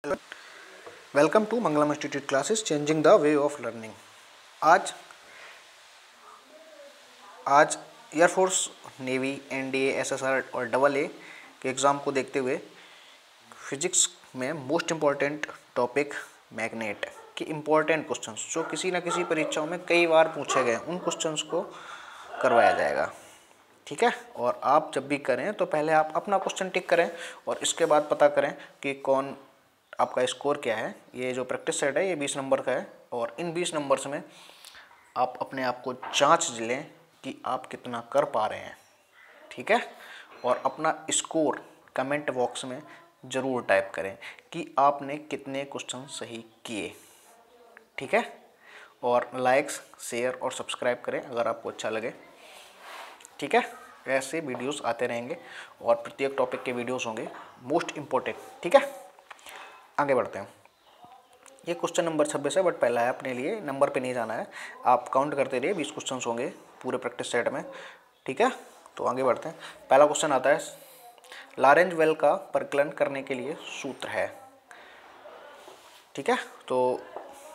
Welcome to Mangalam institute classes changing the way of learning. आज आज air force, navy, NDA, SSR और double A के exam को देखते हुए फिजिक्स में मोस्ट इम्पॉर्टेंट टॉपिक मैग्नेट के इम्पॉर्टेंट क्वेश्चंस जो किसी न किसी परीक्षाओं में कई बार पूछे गए उन क्वेश्चंस को करवाया जाएगा। ठीक है, और आप जब भी करें तो पहले आप अपना क्वेश्चन टिक करें और इसके बाद पता करें कि कौन आपका स्कोर क्या है। ये जो प्रैक्टिस सेट है ये 20 नंबर का है और इन 20 नंबर्स में आप अपने आप को जांच लें कि आप कितना कर पा रहे हैं। ठीक है, और अपना स्कोर कमेंट बॉक्स में ज़रूर टाइप करें कि आपने कितने क्वेश्चन सही किए। ठीक है, और लाइक्स, शेयर और सब्सक्राइब करें अगर आपको अच्छा लगे। ठीक है, ऐसे वीडियोस आते रहेंगे और प्रत्येक टॉपिक के वीडियोस होंगे मोस्ट इम्पोर्टेंट। ठीक है, आगे बढ़ते हैं। ये क्वेश्चन नंबर 26 है, बट पहला है, अपने लिए नंबर पे नहीं जाना है, आप काउंट करते रहिए। 20 क्वेश्चन होंगे पूरे प्रैक्टिस सेट में। ठीक है, तो आगे बढ़ते हैं। पहला क्वेश्चन आता है, लॉरेंज वेल का परिकलन करने के लिए सूत्र है। ठीक है, तो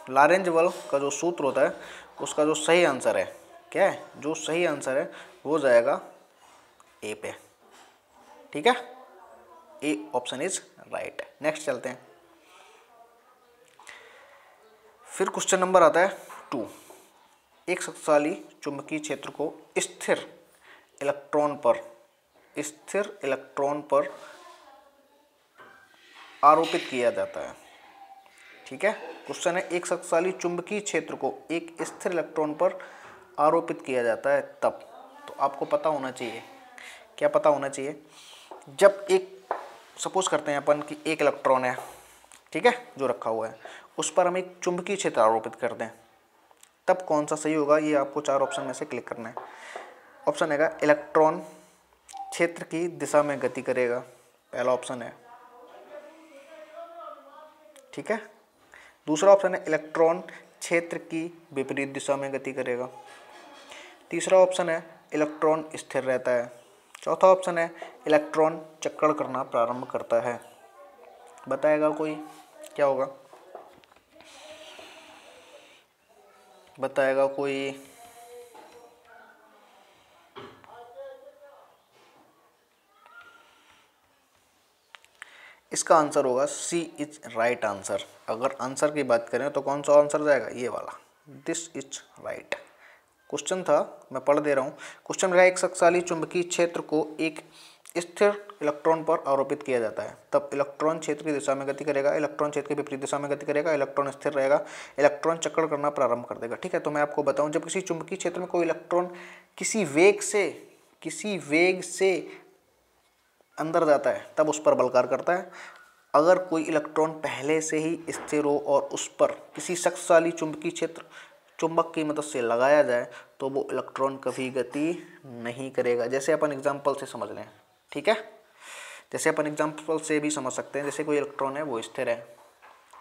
लॉरेंज वेल का जो सूत्र होता है उसका जो सही आंसर है क्या है, जो सही आंसर है वो जाएगा ए पे। ठीक है, A option is right. Next चलते हैं। फिर क्वेश्चन नंबर आता है 2। एक शक्तिशाली चुंबकीय क्षेत्र को स्थिर इलेक्ट्रॉन पर आरोपित किया जाता है। ठीक है, क्वेश्चन है, एक शक्तिशाली चुंबकीय क्षेत्र को एक स्थिर इलेक्ट्रॉन पर आरोपित किया जाता है तब। तो आपको पता होना चाहिए, क्या पता होना चाहिए, जब एक सपोज करते हैं अपन कि एक इलेक्ट्रॉन है, ठीक है, जो रखा हुआ है, उस पर हम एक चुंबकीय क्षेत्र आरोपित कर दें तब कौन सा सही होगा। ये आपको 4 ऑप्शन में से क्लिक करना है। ऑप्शन है, इलेक्ट्रॉन क्षेत्र की दिशा में गति करेगा, पहला ऑप्शन है। ठीक है, दूसरा ऑप्शन है, इलेक्ट्रॉन क्षेत्र की विपरीत दिशा में गति करेगा। तीसरा ऑप्शन है, इलेक्ट्रॉन स्थिर रहता है। चौथा ऑप्शन है, इलेक्ट्रॉन चक्कर करना प्रारंभ करता है। बताएगा कोई क्या होगा, बताएगा कोई। इसका आंसर होगा सी इज राइट आंसर। अगर आंसर की बात करें तो कौन सा आंसर जाएगा, ये वाला, दिस इज राइट। क्वेश्चन था, मैं पढ़ दे रहा हूँ। क्वेश्चन रहा, एक शक्तिशाली चुंबकीय क्षेत्र को एक स्थिर इलेक्ट्रॉन पर आरोपित किया जाता है तब इलेक्ट्रॉन क्षेत्र की दिशा में गति करेगा, इलेक्ट्रॉन क्षेत्र की विपरीत दिशा में गति करेगा, इलेक्ट्रॉन स्थिर रहेगा, इलेक्ट्रॉन चक्कर करना प्रारंभ कर देगा। ठीक है, तो मैं आपको बताऊं, जब किसी चुंबकीय क्षेत्र में कोई इलेक्ट्रॉन किसी वेग से अंदर जाता है तब उस पर बल कार्य करता है। अगर कोई इलेक्ट्रॉन पहले से ही स्थिर हो और उस पर किसी शक्तिशाली चुंबकीय क्षेत्र चुंबक की मदद से लगाया जाए तो वो इलेक्ट्रॉन कभी गति नहीं करेगा। जैसे अपन एग्जाम्पल से समझ लें। ठीक है, जैसे अपन एग्जाम्पल से भी समझ सकते हैं, जैसे कोई इलेक्ट्रॉन है वो स्थिर है,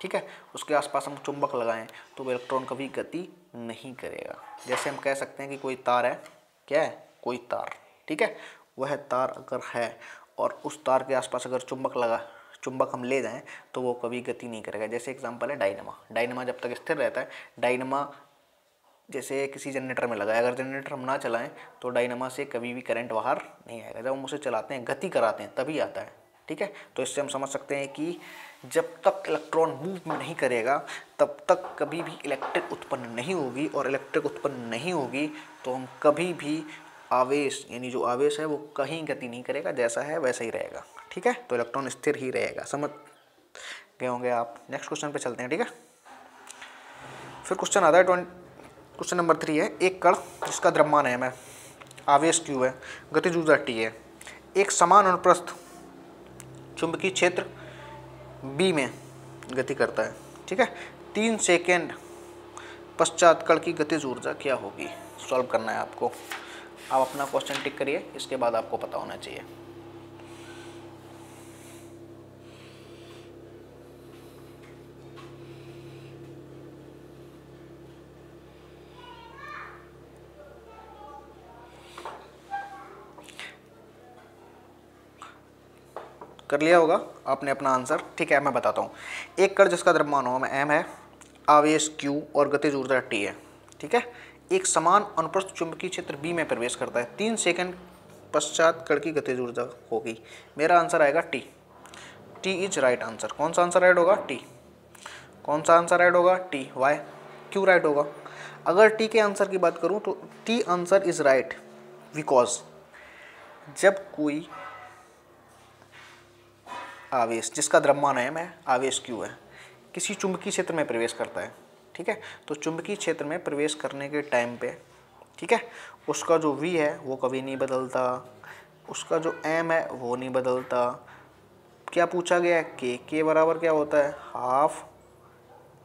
ठीक है, उसके आसपास हम चुंबक लगाएं तो वो इलेक्ट्रॉन कभी गति नहीं करेगा। जैसे हम कह सकते हैं कि कोई तार है, क्या है, कोई तार, ठीक है, वह तार अगर है और उस तार के आसपास अगर चुंबक हम ले जाएं तो वो कभी गति नहीं करेगा। जैसे एग्जांपल है डायनामा जब तक स्थिर रहता है, डायनामा जैसे किसी जनरेटर में लगाए, अगर जनरेटर हम ना चलाएं तो डायनामा से कभी भी करंट बाहर नहीं आएगा। जब हम उसे चलाते हैं, गति कराते हैं, तभी आता है। ठीक है, तो इससे हम समझ सकते हैं कि जब तक इलेक्ट्रॉन मूव नहीं करेगा तब तक कभी भी इलेक्ट्रिक उत्पन्न नहीं होगी, और इलेक्ट्रिक उत्पन्न नहीं होगी तो हम कभी भी आवेश, यानी जो आवेश है वो कहीं गति नहीं करेगा, जैसा है वैसा ही रहेगा। ठीक है, तो इलेक्ट्रॉन स्थिर ही रहेगा। समझ गए होंगे आप। नेक्स्ट क्वेश्चन पे चलते हैं। ठीक है, फिर क्वेश्चन आता है क्वेश्चन नंबर 3 है, एक कण जिसका द्रव्यमान m है, आवेश q है, गतिज ऊर्जा t है, एक समान अनुप्रस्थ चुंबकीय क्षेत्र b में गति करता है। ठीक है, 3 सेकेंड पश्चात कण की गतिज ऊर्जा क्या होगी, सॉल्व करना है आपको। आप अपना क्वेश्चन टिक करिए, इसके बाद आपको पता होना चाहिए। कर लिया होगा आपने अपना आंसर। ठीक है, मैं बताता हूँ। एक कण जिसका द्रव्यमान m है, आवेश q और गतिज ऊर्जा t है। ठीक है, एक समान अनुप्रस्थ चुंबकीय क्षेत्र b में प्रवेश करता है। 3 सेकंड पश्चात कण की गतिज ऊर्जा होगी। मेरा आंसर आएगा t। t is right answer. कौन सा आंसर राइट होगा? t। कौन सा आंसर राइट होगा? t। वाई? क्यों राइट होगा? अगर t के आंसर की बात करूं तो t answer is right because जब कोई आवेश जिसका द्रव्यमान m है, आवेश q है, किसी चुंबकीय क्षेत्र में प्रवेश करता है, ठीक है, तो चुंबकीय क्षेत्र में प्रवेश करने के टाइम पे, ठीक है, उसका जो v है वो कभी नहीं बदलता, उसका जो m है वो नहीं बदलता। क्या पूछा गया है? k बराबर क्या होता है? हाफ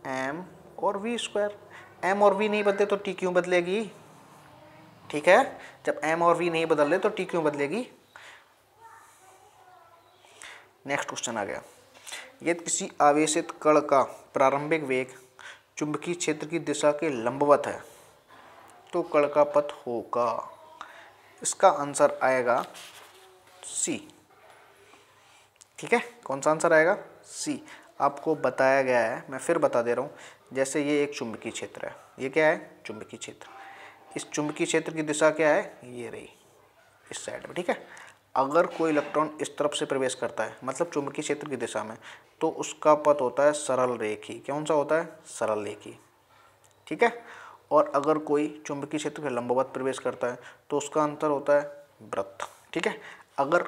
m और v स्क्वायर। m और v नहीं बदले तो t क्यों बदलेगी? ठीक है, जब m और v नहीं बदल रहे तो t क्यों बदलेगी? नेक्स्ट क्वेश्चन आ गया। यदि किसी आवेशित कण का प्रारंभिक वेग चुंबकीय क्षेत्र की दिशा के लंबवत है तो कण का पथ होगा। इसका आंसर आएगा सी। ठीक है, कौन सा आंसर आएगा? सी। आपको बताया गया है, मैं फिर बता दे रहा हूँ। जैसे ये एक चुंबकीय क्षेत्र है, ये क्या है? चुंबकीय क्षेत्र। इस चुंबकीय क्षेत्र की दिशा क्या है? ये रही, इस साइड में। ठीक है, अगर कोई इलेक्ट्रॉन इस तरफ से प्रवेश करता है, मतलब चुंबकीय क्षेत्र की दिशा में, तो उसका पथ होता है सरल रेखी। कौन सा होता है? सरल रेखी। ठीक है, और अगर कोई चुंबकीय क्षेत्र के लंबवत प्रवेश करता है तो उसका अंतर होता है वृत्त। ठीक है, अगर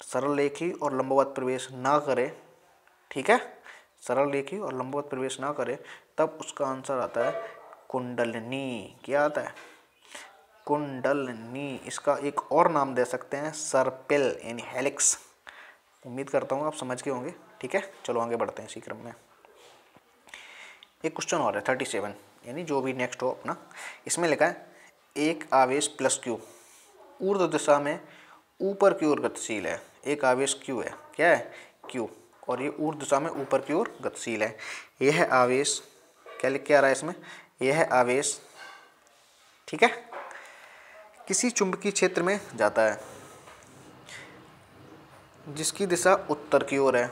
सरल रेखी और लंबवत प्रवेश ना करे, ठीक है, सरल रेखी और लंबवत प्रवेश ना करे, तब उसका आंसर आता है कुंडलनी। क्या आता है? कुंडलनी। इसका एक और नाम दे सकते हैं सर्पिल यानी हेलिक्स। उम्मीद करता हूँ आप समझ गए होंगे। ठीक है, चलो आगे बढ़ते हैं इसी क्रम में। एक क्वेश्चन और है 37, यानी जो भी नेक्स्ट हो अपना। इसमें लिखा है एक आवेश प्लस क्यू ऊर्ध्व दिशा में ऊपर की ओर गतिशील है। एक आवेश क्यू है, क्या है? क्यू, और ये ऊर्ध्व दिशा में ऊपर की ओर गतिशील है। यह आवेश क्या लिख के आ रहा है इसमें? यह आवेश, ठीक है, किसी चुंबकीय क्षेत्र में जाता है जिसकी दिशा उत्तर की ओर है।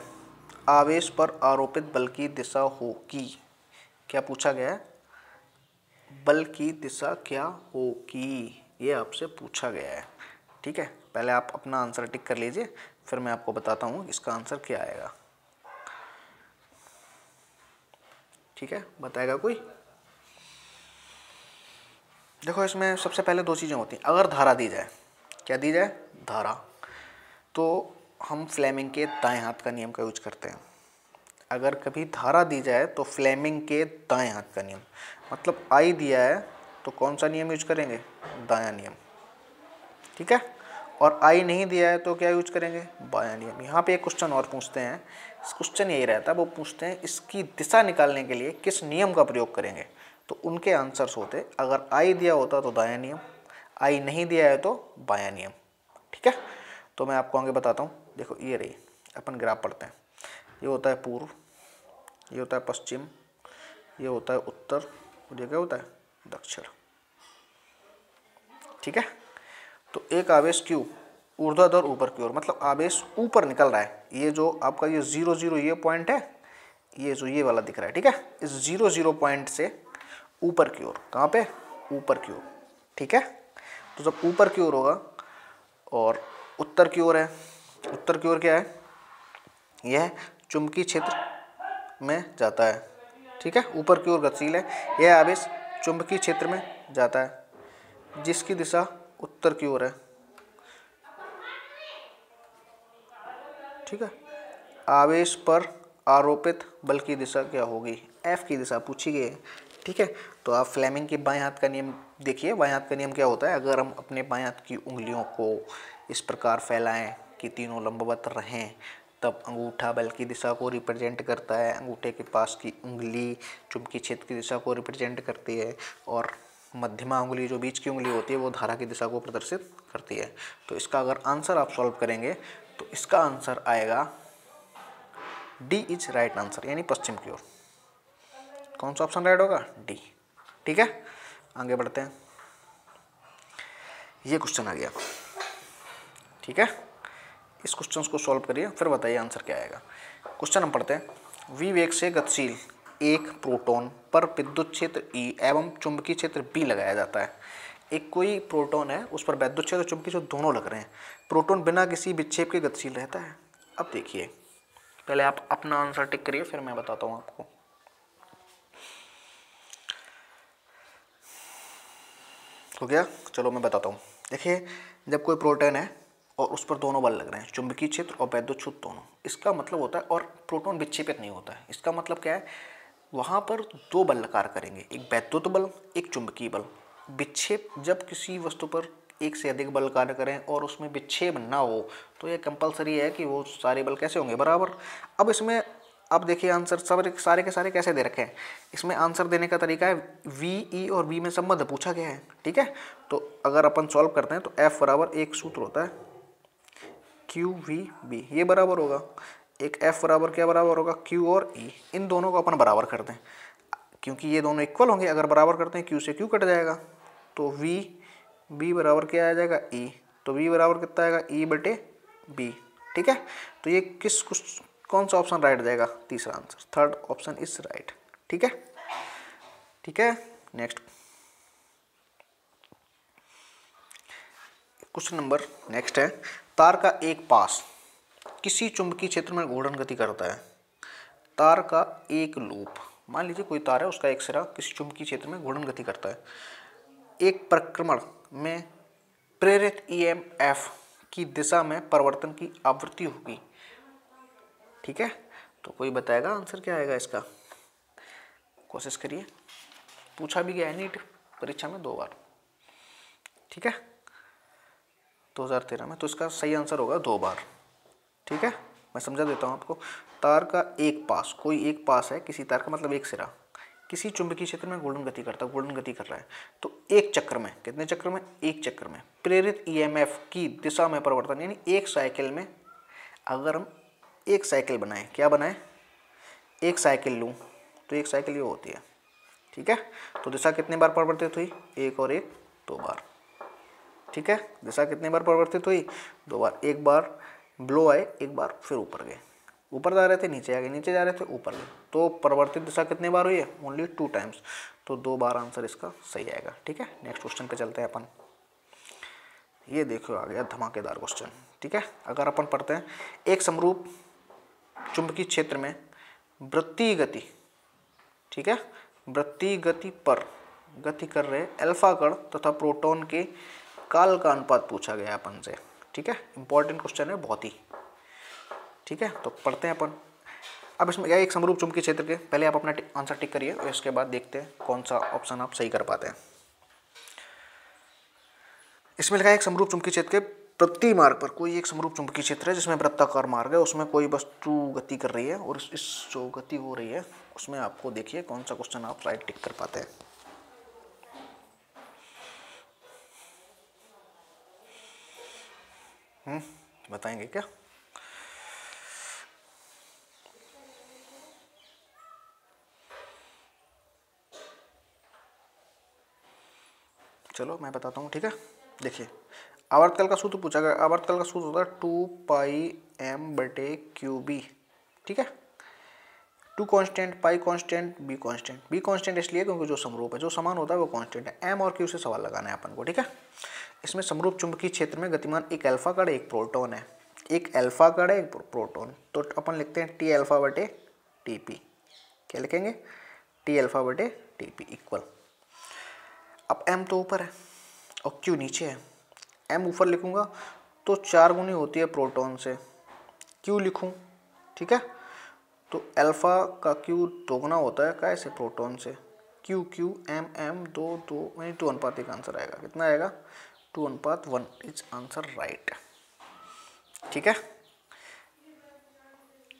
आवेश पर आरोपित बल की दिशा होगी। क्या पूछा गया है? बल की दिशा क्या होगी, ये आपसे पूछा गया है। ठीक है, पहले आप अपना आंसर टिक कर लीजिए, फिर मैं आपको बताता हूँ इसका आंसर क्या आएगा। ठीक है, बताएगा कोई? देखो, इसमें सबसे पहले दो चीज़ें होती हैं। अगर धारा दी जाए, क्या दी जाए? धारा, तो हम फ्लेमिंग के दाएं हाथ का नियम का यूज करते हैं। अगर कभी धारा दी जाए तो फ्लेमिंग के दाएं हाथ का नियम, मतलब आई दिया है तो कौन सा नियम यूज करेंगे? दायां नियम। ठीक है, और आई नहीं दिया है तो क्या यूज करेंगे? बायां नियम। यहाँ पे एक क्वेश्चन और पूछते हैं, क्वेश्चन यही रहता है, वो पूछते हैं इसकी दिशा निकालने के लिए किस नियम का प्रयोग करेंगे। तो उनके आंसर्स होते, अगर आई दिया होता तो दायां नियम, आई नहीं दिया है तो बायां नियम। ठीक है, तो मैं आपको आगे बताता हूँ। देखो, ये रही, अपन ग्राफ पढ़ते हैं। ये होता है पूर्व, ये होता है पश्चिम, ये होता है उत्तर, और ये क्या होता है? दक्षिण। ठीक है, तो एक आवेश क्यू ऊर्ध्वाधर ऊपर की ओर, मतलब आवेश ऊपर निकल रहा है। ये जो आपका ये 0 0 ये पॉइंट है, ये जो ये वाला दिख रहा है, ठीक है, इस 0 0 पॉइंट से ऊपर की ओर। कहाँ पे? ऊपर की ओर। ठीक है, तो जब ऊपर की ओर होगा और उत्तर की ओर है, उत्तर की ओर क्या है? यह चुंबकीय क्षेत्र में जाता है। ठीक है, ऊपर की ओर गतिशील है। यह आवेश चुंबकीय क्षेत्र में जाता है जिसकी दिशा उत्तर की ओर है। ठीक है, आवेश पर आरोपित बल की दिशा क्या होगी? एफ की दिशा पूछी गई है। ठीक है, तो आप फ्लेमिंग के बाएं हाथ का नियम देखिए। बाएं हाथ का नियम क्या होता है? अगर हम अपने बाएं हाथ की उंगलियों को इस प्रकार फैलाएं कि तीनों लंबवत रहें, तब अंगूठा बल की दिशा को रिप्रेजेंट करता है। अंगूठे के पास की उंगली चुंबकीय क्षेत्र की दिशा को रिप्रेजेंट करती है, और मध्यमा उंगली जो बीच की उंगली होती है वो धारा की दिशा को प्रदर्शित करती है। तो इसका अगर आंसर आप सॉल्व करेंगे तो इसका आंसर आएगा डी इज राइट आंसर, यानी पश्चिम की ओर। कौन सा ऑप्शन राइट होगा? डी। ठीक है, आगे बढ़ते हैं। ये क्वेश्चन आ गया, ठीक है, इस क्वेश्चन को सॉल्व करिए, फिर बताइए आंसर क्या आएगा। क्वेश्चन हम पढ़ते हैं। v वेग से गतिशील एक प्रोटॉन पर विद्युत क्षेत्र E एवं चुंबकीय क्षेत्र B लगाया जाता है। एक कोई प्रोटॉन है, उस पर विद्युत क्षेत्र और चुंबकीय क्षेत्र दोनों लग रहे हैं। प्रोटॉन बिना किसी विक्षेप के गतिशील रहता है। अब देखिए, पहले आप अपना आंसर टिक करिए, फिर मैं बताता हूँ आपको। हो गया, चलो मैं बताता हूँ। देखिए, जब कोई प्रोटॉन है और उस पर दोनों बल लग रहे हैं, चुंबकीय क्षेत्र और विद्युत क्षेत्र दोनों, इसका मतलब होता है, और प्रोटॉन विक्षेपित नहीं होता है, इसका मतलब क्या है, वहाँ पर दो बल कार्य करेंगे, एक विद्युत बल, एक चुंबकीय बल। विक्षेप, जब किसी वस्तु पर एक से अधिक बल कार्य करें और उसमें विक्षेप ना हो, तो यह कंपलसरी है कि वो सारे बल कैसे होंगे, बराबर। अब इसमें अब देखिए आंसर सारे के सारे कैसे दे रखे हैं। इसमें आंसर देने का तरीका है, वी ई और बी में संबंध पूछा गया है, ठीक है। तो अगर अपन सॉल्व करते हैं तो एफ बराबर एक सूत्र होता है क्यू वी बी, ये बराबर होगा एक एफ बराबर क्या बराबर होगा, क्यू और ई। इन दोनों को अपन बराबर कर दें, क्योंकि ये दोनों इक्वल होंगे। अगर बराबर करते हैं, क्यू से क्यू कट जाएगा, तो वी बी बराबर क्या आ जाएगा, ई। तो वी बराबर कितना आएगा, ई बटे बी, ठीक है। तो ये कौन सा ऑप्शन राइट जाएगा, तीसरा answer, third option is right, ठीक है। ठीक है, नेक्स्ट क्वेश्चन नंबर नेक्स्ट है। तार का एक पास किसी चुंबकीय क्षेत्र में घूर्णन गति करता है। तार का एक लूप, मान लीजिए कोई तार है, उसका एक सिरा किसी चुंबकीय क्षेत्र में घूर्णन गति करता है। एक परिक्रमण में प्रेरित ईएमएफ की दिशा में परिवर्तन की आवृत्ति होगी, ठीक है। तो कोई बताएगा आंसर क्या आएगा इसका, कोशिश करिए। पूछा भी गया है नीट परीक्षा में 2 बार, ठीक है, 2013 में। तो इसका सही आंसर होगा 2 बार, ठीक है। मैं समझा देता हूँ आपको। तार का एक पास, कोई एक पास है किसी तार का, मतलब एक सिरा किसी चुंबकीय क्षेत्र में घूर्णन गति कर रहा है। तो एक चक्र में, कितने चक्र में, एक चक्र में प्रेरित ईएमएफ की दिशा में परिवर्तन, यानी एक साइकिल में अगर हम एक साइकिल बनाएं, क्या बनाएं, एक साइकिल लूँ, तो एक साइकिल ये होती है, ठीक है। तो दिशा कितने बार परिवर्तित हुई, एक और एक 2 बार, ठीक है। दिशा कितने बार परिवर्तित हुई, 2 बार। एक बार ब्लो आए, एक बार फिर ऊपर गए, ऊपर जा रहे थे नीचे आ गए, नीचे जा रहे थे ऊपर गए। तो परिवर्तित दिशा कितने बार हुई है, ओनली 2 टाइम्स। तो 2 बार आंसर इसका सही आएगा, ठीक है। नेक्स्ट क्वेश्चन पे चलते हैं अपन। ये देखो आ गया धमाकेदार क्वेश्चन, ठीक है। अगर अपन पढ़ते हैं, एक समरूप चुंबकीय क्षेत्र में वृत्तीय गति, ठीक है, वृत्तीय गति पर गति कर रहे अल्फा कण तथा प्रोटॉन के काल का अनुपात पूछा गया अपन से, ठीक है। इंपॉर्टेंट क्वेश्चन है बहुत ही, ठीक है। तो पढ़ते हैं अपन। अब इसमें क्या, एक समरूप चुंबकीय क्षेत्र के, पहले आप अपना आंसर टिक करिए और इसके बाद देखते हैं कौन सा ऑप्शन आप सही कर पाते हैं। इसमें लिखा है एक समरूप चुंबकीय क्षेत्र के प्रति मार्ग पर, कोई एक समरूप चुंबकीय क्षेत्र है जिसमें वृत्ताकार मार्ग है, उसमें कोई वस्तु गति कर रही है, और इस जो गति हो रही है उसमें आपको देखिए कौन सा क्वेश्चन आप राइट टिक कर पाते हैं। बताएंगे क्या, चलो मैं बताता हूँ, ठीक है। देखिए, आवर्तकाल का सूत्र पूछा गया। आवर्तकाल का सूत्र होता है 2πm/QB, ठीक है। 2 constant, pi constant, be constant. Be constant इसलिए क्योंकि जो समरूप है, जो समान होता है वो कांस्टेंट है। एम और क्यू से सवाल लगाना है अपन को, ठीक है। इसमें समरूप चुंबकीय क्षेत्र में गतिमान एक अल्फा कण, एक प्रोटॉन है, एक अल्फा कण है, एक प्रोटॉन। तो अपन लिखते हैं टी अल्फा बटे टी पी। क्या लिखेंगे, टी अल्फा बटे टी पी इक्वल। अब m तो ऊपर है और q नीचे है। m ऊपर लिखूंगा तो 4 गुनी होती है प्रोटॉन से, q लिखूं, ठीक है, तो अल्फा का q 2 गुना होता है कैसे, प्रोटॉन से। q q m m 2 2 यानी 2:1 आंसर आएगा। कितना आएगा, 2:1 इज आंसर राइट, ठीक है।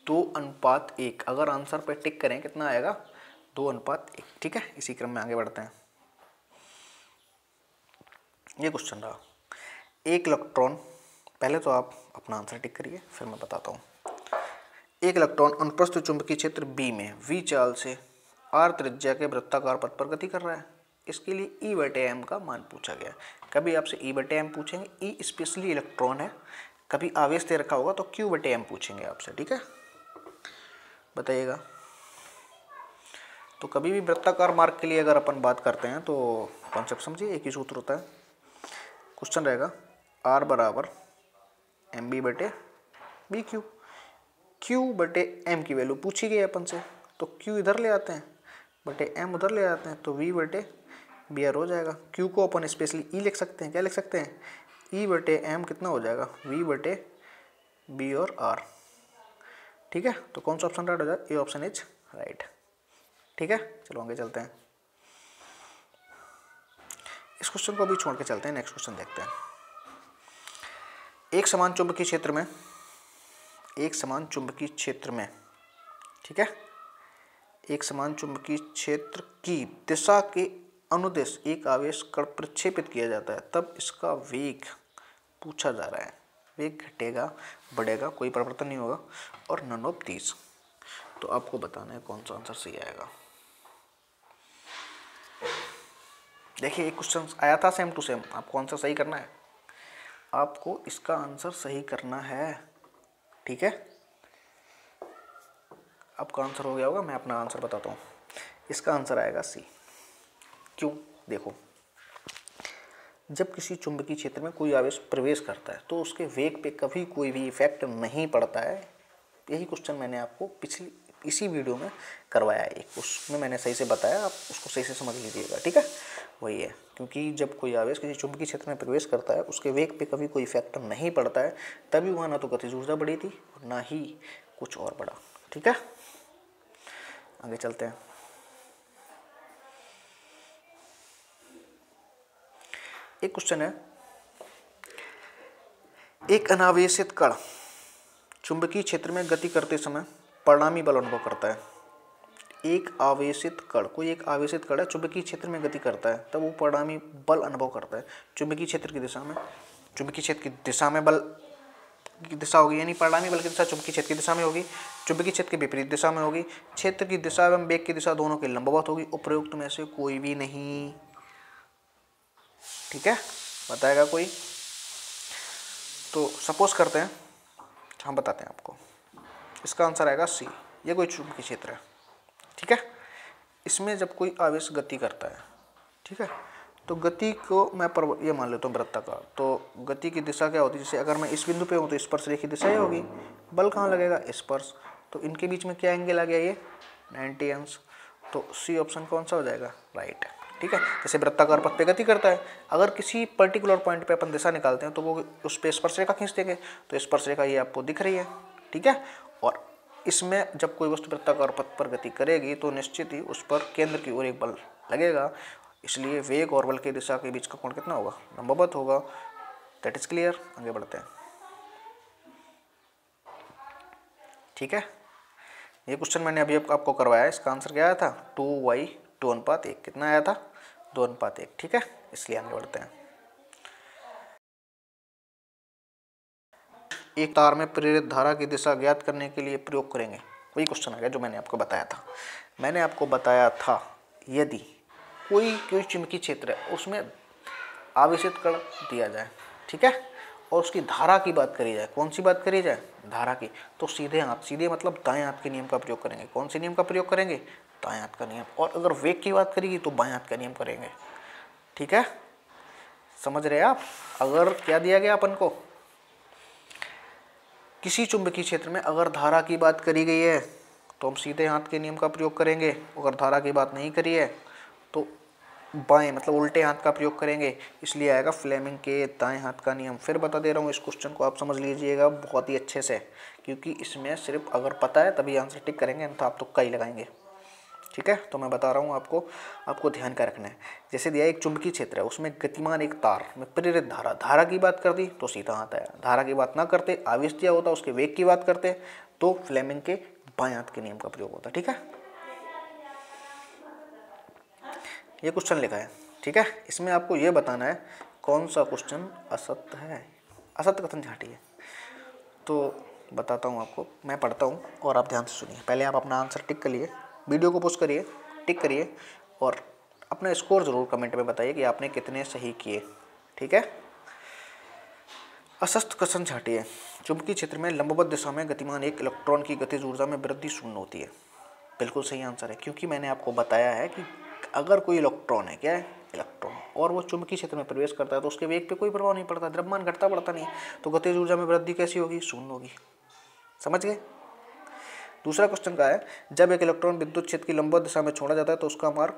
2:1 अगर आंसर पे टिक करें कितना आएगा, 2:1, ठीक है। इसी क्रम में आगे बढ़ते हैं। ये क्वेश्चन रहा, एक इलेक्ट्रॉन, पहले तो आप अपना आंसर टिक करिए फिर मैं बताता हूँ। एक इलेक्ट्रॉन अनुप्रस्थ चुंबकीय क्षेत्र बी में v चाल से r त्रिज्या के वृत्ताकार पथ पर गति कर रहा है। इसके लिए E/m का मान पूछा गया। कभी आपसे E/m पूछेंगे, E स्पेशली इलेक्ट्रॉन है, कभी आवेश दे रखा होगा तो Q/m पूछेंगे आपसे, ठीक है, बताइएगा। तो कभी भी वृत्ताकार मार्ग के लिए अगर अपन बात करते हैं तो कॉन्सेप्ट समझिए, एक ही सूत्र होता है। क्वेश्चन रहेगा R बराबर mb/bq, Q/m की वैल्यू पूछी गई अपन से, तो Q इधर ले आते हैं बटे m उधर ले आते हैं, तो V/br हो जाएगा। Q को अपन स्पेशली E लिख सकते हैं, क्या लिख सकते हैं, E/m कितना हो जाएगा, V/b और R, ठीक है। तो कौन सा ऑप्शन राइट हो जाएगा, ए ऑप्शन इज राइट, ठीक है। चलो आगे चलते हैं, इस क्वेश्चन को अभी छोड़ के चलते हैं, नेक्स्ट क्वेश्चन देखते हैं। एक समान चुंबकीय क्षेत्र में, एक समान चुंबकीय क्षेत्र में, ठीक है, एक समान चुंबकीय क्षेत्र की दिशा के अनुदिश एक आवेश कण प्रक्षेपित किया जाता है, तब इसका वेग पूछा जा रहा है। वेग घटेगा बढ़ेगा, कोई परिवर्तन नहीं होगा, और नन ऑफ दीज। तो आपको बताना है कौन सा आंसर सही आएगा। देखिए एक क्वेश्चन आया था सेम टू सेम, आपको आंसर सही करना है, आपको इसका आंसर सही करना है, ठीक है। आपका आंसर हो गया होगा, मैं अपना आंसर बताता हूँ। इसका आंसर आएगा सी। क्यों, देखो, जब किसी चुंबकीय क्षेत्र में कोई आवेश प्रवेश करता है तो उसके वेग पे कभी कोई भी इफेक्ट नहीं पड़ता है। यही क्वेश्चन मैंने आपको इसी वीडियो में करवाया है, उसमें मैंने सही से बताया, आप उसको सही से समझ लीजिएगा, ठीक है। वही है, क्योंकि जब कोई आवेश किसी चुंबकीय क्षेत्र में प्रवेश करता है उसके वेग पे कभी कोई इफेक्ट नहीं पड़ता है, तभी वहाँ ना तो गतिज ऊर्जा बढ़ी थी और ना ही कुछ और बढ़ा, ठीक है। आगे चलते हैं। एक क्वेश्चन है, एक अनावेशित कण चुंबकीय क्षेत्र में गति करते समय परिणामी बल अनुभव करता है। एक आवेशित कण, कोई एक आवेशित कण है चुंबकीय क्षेत्र में गति करता है, तब वो परिणामी बल अनुभव करता है चुंबकीय क्षेत्र की दिशा में। चुंबकीय क्षेत्र की दिशा में बल की दिशा होगी, यानी परिणामी बल की दिशा चुंबकीय क्षेत्र की दिशा में होगी, चुंबकीय क्षेत्र की विपरीत दिशा में होगी, क्षेत्र की दिशा एवं वेग की दिशा दोनों के लंबवत होगी, उपरोक्त में से कोई भी नहीं, ठीक है। बताएगा कोई? तो सपोज करते हैं, हम बताते हैं आपको, इसका आंसर आएगा सी। ये कोई चुंबकीय क्षेत्र है, ठीक है। इसमें जब कोई आवेश गति करता है, ठीक है, तो गति को मैं ये मान लेता हूँ वृत्ताकार, तो गति की दिशा क्या होती है, जैसे अगर मैं इस बिंदु पे हूँ तो स्पर्श रेखा की दिशा ही होगी, बल कहाँ लगेगा, स्पर्श, तो इनके बीच में क्या एंगल आ गया, ये 90 अंश, तो सी ऑप्शन कौन सा हो जाएगा, राइट, ठीक है। जैसे वृत्ताकार पथ पे गति करता है, अगर किसी पर्टिकुलर पॉइंट पे अपन दिशा निकालते हैं तो वो उस पे स्पर्श रेखा खींच देंगे, तो स्पर्श रेखा ये आपको दिख रही है, ठीक है। और इसमें जब कोई वस्तु वृत्ताकार पथ पर गति करेगी तो निश्चित ही उस पर केंद्र की ओर एक बल लगेगा, इसलिए वेग और बल की दिशा के बीच का कोण कितना होगा, लंबवत होगा। That is clear. आगे बढ़ते हैं, ठीक है। ये क्वेश्चन मैंने अभी आपको करवाया है, इसका आंसर क्या आया था, 2/2:1, कितना आया था, 2:1, ठीक है। इसलिए आगे बढ़ते हैं। एक तार में प्रेरित धारा की दिशा ज्ञात करने के लिए प्रयोग करेंगे, वही क्वेश्चन आ गया जो मैंने आपको बताया था। मैंने आपको बताया था यदि कोई चुंबकीय क्षेत्र है उसमें आवेशित कण दिया जाए, ठीक है, और उसकी धारा की बात करी जाए, कौन सी बात करी जाए, धारा की, तो सीधे हाथ, सीधे मतलब दाएं हाथ के नियम का प्रयोग करेंगे। कौन से नियम का प्रयोग करेंगे, दाएं हाथ का नियम। और अगर वेग की बात करेगी तो बाएं हाथ का नियम करेंगे, ठीक है। समझ रहे हैं आप? अगर क्या दिया गया अपन को, किसी चुंबकीय क्षेत्र में अगर धारा की बात करी गई है तो हम सीधे हाथ के नियम का प्रयोग करेंगे, अगर धारा की बात नहीं करी है तो बाएं मतलब उल्टे हाथ का प्रयोग करेंगे, इसलिए आएगा फ्लेमिंग के दाएं हाथ का नियम। फिर बता दे रहा हूँ, इस क्वेश्चन को आप समझ लीजिएगा बहुत ही अच्छे से, क्योंकि इसमें सिर्फ अगर पता है तभी आंसर टिक करेंगे, अन्यथा आप तुक्का ही लगाएंगे, ठीक है। तो मैं बता रहा हूँ आपको ध्यान का रखना है। जैसे दिया एक चुंबकीय क्षेत्र है, उसमें गतिमान एक तार में प्रेरित धारा की बात कर दी तो सीधा हाथ आया, धारा की बात ना करते, आवेश दिया होता उसके वेग की बात करते तो फ्लेमिंग के बाएं हाथ के नियम का प्रयोग होता, ठीक है। ये क्वेश्चन लिखा है, ठीक है। इसमें आपको ये बताना है कौन सा क्वेश्चन असत्य है, असत्य कथन झाटी है। तो बताता हूँ आपको, मैं पढ़ता हूँ और आप ध्यान से सुनिए। पहले आप अपना आंसर टिक करिए, वीडियो को पोस्ट करिए, टिक करिए और अपना स्कोर ज़रूर कमेंट में बताइए कि आपने कितने सही किए, ठीक है। अशक्त कथन छाटिए। चुंबकीय क्षेत्र में लंबवत दिशा में गतिमान एक इलेक्ट्रॉन की गतिज ऊर्जा में वृद्धि शून्य होती है। बिल्कुल सही आंसर है, क्योंकि मैंने आपको बताया है कि अगर कोई इलेक्ट्रॉन है, क्या है इलेक्ट्रॉन, और वो चुंबकीय क्षेत्र में प्रवेश करता है तो उसके वेग पे कोई प्रभाव नहीं पड़ता, द्रव्यमान घटता बढ़ता नहीं, तो गतिज ऊर्जा में वृद्धि कैसी होगी, शून्य होगी। समझ गए। दूसरा क्वेश्चन का है, जब एक इलेक्ट्रॉन विद्युत क्षेत्र की लंबवत दिशा में छोड़ा जाता है तो उसका मार्ग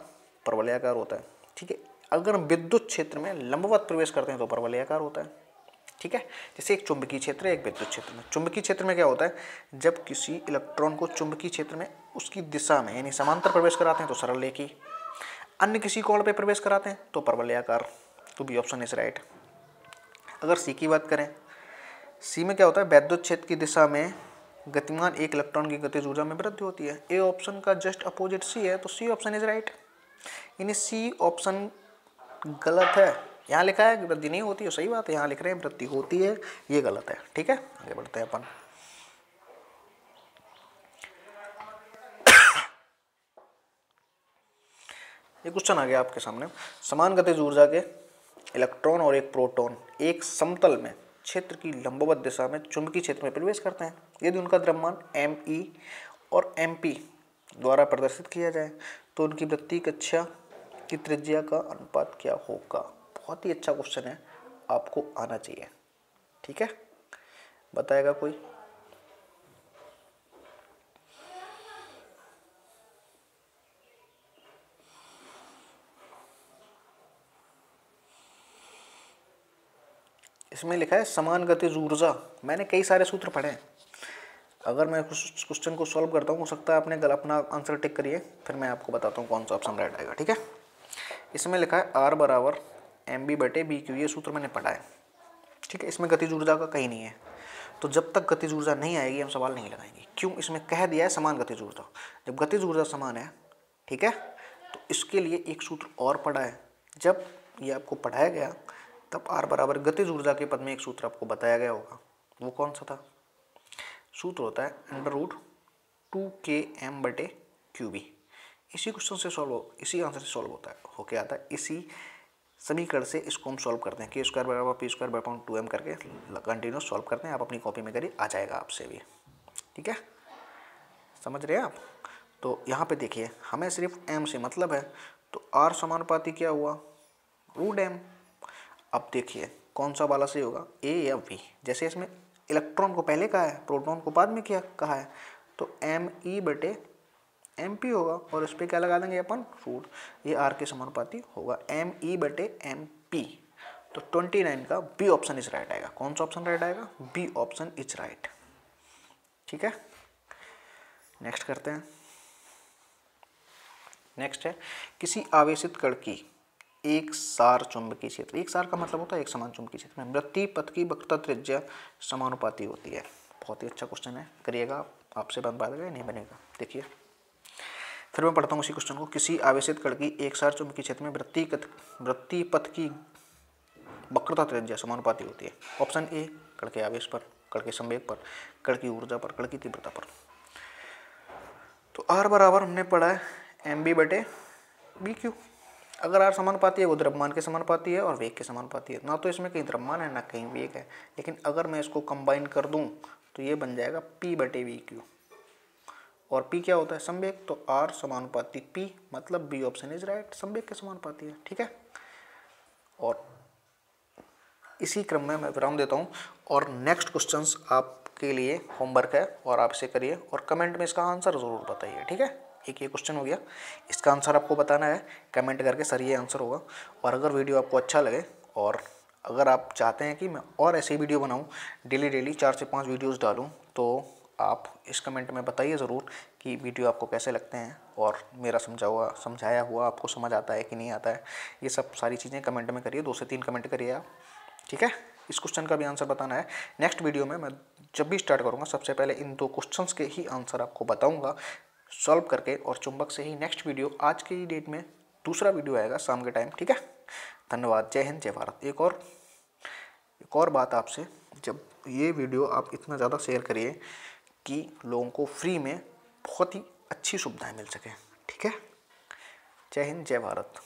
परवलयाकार होता है। ठीक है, अगर विद्युत क्षेत्र में लंबवत प्रवेश करते हैं तो परवलयाकार होता है। ठीक है, जैसे एक चुंबकीय क्षेत्र है, एक विद्युत क्षेत्र में। चुंबकीय क्षेत्र में क्या होता है, जब किसी इलेक्ट्रॉन को चुंबकीय क्षेत्र में उसकी दिशा में यानी समांतर प्रवेश कराते हैं तो सरल रेखी, अन्य किसी कोण पे प्रवेश कराते हैं तो परवलयाकार। तो बी ऑप्शन इज राइट। अगर सी की बात करें, सी में क्या होता है, वैद्युत क्षेत्र की दिशा में गतिमान एक इलेक्ट्रॉन की गतिज ऊर्जा में वृद्धि होती है। ए ऑप्शन का जस्ट अपोजिट सी है, तो सी ऑप्शन इज राइट। यानी सी ऑप्शन गलत है। यहाँ लिखा है वृद्धि नहीं होती है, सही बात है, यहाँ लिख रहे हैं वृद्धि होती है, ये गलत है। ठीक है, आगे बढ़ते हैं अपन। ये क्वेश्चन आ गया आपके सामने, समान गतिज ऊर्जा के इलेक्ट्रॉन और एक प्रोटॉन एक समतल में क्षेत्र की लंबवत दिशा में चुंबकीय क्षेत्र में प्रवेश करते हैं। यदि उनका द्रव्यमान me और mp द्वारा प्रदर्शित किया जाए तो उनकी वृत्तीय कक्षा की त्रिज्या का अनुपात क्या होगा। बहुत ही अच्छा क्वेश्चन है, आपको आना चाहिए। ठीक है, बताएगा कोई। इसमें लिखा है समान गतिज ऊर्जा। मैंने कई सारे सूत्र पढ़े हैं, अगर मैं कुछ क्वेश्चन को सॉल्व करता हूँ, हो सकता है आपने अपना आंसर टिक करिए, फिर मैं आपको बताता हूँ कौन सा ऑप्शन राइट आएगा। ठीक है, इसमें लिखा है R बराबर mb/bq, ये सूत्र मैंने पढ़ा है। ठीक है, इसमें गतिज ऊर्जा का कहीं नहीं है, तो जब तक गतिज ऊर्जा नहीं आएगी हम सवाल नहीं लगाएंगे। क्यों, इसमें कह दिया है समान गतिज ऊर्जा। जब गतिज ऊर्जा समान है, ठीक है, तो इसके लिए एक सूत्र और पढ़ा है। जब ये आपको पढ़ाया गया तब R बराबर गतिज ऊर्जा के पद में एक सूत्र आपको बताया गया होगा, वो कौन सा था। सूत्र होता है √2km/qb। इसी क्वेश्चन से इसी आंसर से सॉल्व होता है, होके आता है। इसी समीकरण से इसको हम सॉल्व करते हैं, k² बराबर p²/2m करके कंटिन्यूस सॉल्व करते हैं। आप अपनी कॉपी में करिए, आ जाएगा आपसे भी। ठीक है, समझ रहे हैं आप। तो यहाँ पे देखिए, हमें सिर्फ m से मतलब है, तो r समानुपाती क्या हुआ, √m। अब देखिए कौन सा वाला सही होगा, a या v। जैसे इसमें इलेक्ट्रॉन को पहले कहा है, प्रोटॉन को बाद में क्या कहा है, तो me/mp होगा, और इस पर क्या लगा देंगे अपन, रूट। ये r के समानुपाती होगा, me/mp। तो 29 का बी ऑप्शन इज राइट आएगा। कौन सा ऑप्शन राइट आएगा, बी ऑप्शन इज राइट। ठीक है, नेक्स्ट करते हैं। नेक्स्ट है, किसी आवेशित कण की एक सार चुंबकीय क्षेत्र, एक सार का मतलब होता है एक समान चुंबकीय क्षेत्र में वृत्तीय पथ की वक्रता त्रिज्या समानुपाती होती है। बहुत ही अच्छा क्वेश्चन है, करिएगा, आपसे बन पाएगा या नहीं बनेगा। देखिए फिर मैं पढ़ता हूँ उसी क्वेश्चन को। किसी आवेशित कण की एक सार चुंबकीय क्षेत्र में वृत्तीय पथ की वक्रता त्रिज्या समानुपाती होती है। ऑप्शन ए, कण के आवेश पर, कण के संवेग पर, कण की ऊर्जा पर, कण की तीव्रता पर। तो आर बराबर हमने पढ़ा है mb/bq। अगर आर समानुपाती है, वो द्रव्यमान के समानुपाती है और वेग के समानुपाती है। ना तो इसमें कहीं द्रव्यमान है ना कहीं वेग है, लेकिन अगर मैं इसको कंबाइन कर दूं तो ये बन जाएगा p/bq। और p क्या होता है, संवेग। तो r समानुपाती p, मतलब बी ऑप्शन इज राइट, संवेग के समानुपाती है। ठीक है, और इसी क्रम में मैं विराम देता हूँ, और नेक्स्ट क्वेश्चंस आपके लिए होमवर्क है, और आप इसे करिए और कमेंट में इसका आंसर ज़रूर बताइए। ठीक है, एक ये क्वेश्चन हो गया, इसका आंसर आपको बताना है कमेंट करके, सर ये आंसर होगा। और अगर वीडियो आपको अच्छा लगे, और अगर आप चाहते हैं कि मैं और ऐसे वीडियो बनाऊं, डेली 4 से 5 वीडियोस डालूं, तो आप इस कमेंट में बताइए ज़रूर कि वीडियो आपको कैसे लगते हैं, और मेरा समझाया हुआ आपको समझ आता है कि नहीं आता है। ये सब सारी चीज़ें कमेंट में करिए, 2 से 3 कमेंट करिए आप। ठीक है, इस क्वेश्चन का भी आंसर बताना है। नेक्स्ट वीडियो में मैं जब भी स्टार्ट करूँगा, सबसे पहले इन 2 क्वेश्चंस के ही आंसर आपको बताऊँगा सॉल्व करके, और चुंबक से ही नेक्स्ट वीडियो, आज की डेट में दूसरा वीडियो आएगा शाम के टाइम। ठीक है, धन्यवाद, जय हिंद, जय भारत। एक और बात आपसे, जब ये वीडियो आप इतना ज़्यादा शेयर करिए कि लोगों को फ्री में बहुत ही अच्छी सुविधाएं मिल सके। ठीक है, जय हिंद, जय भारत।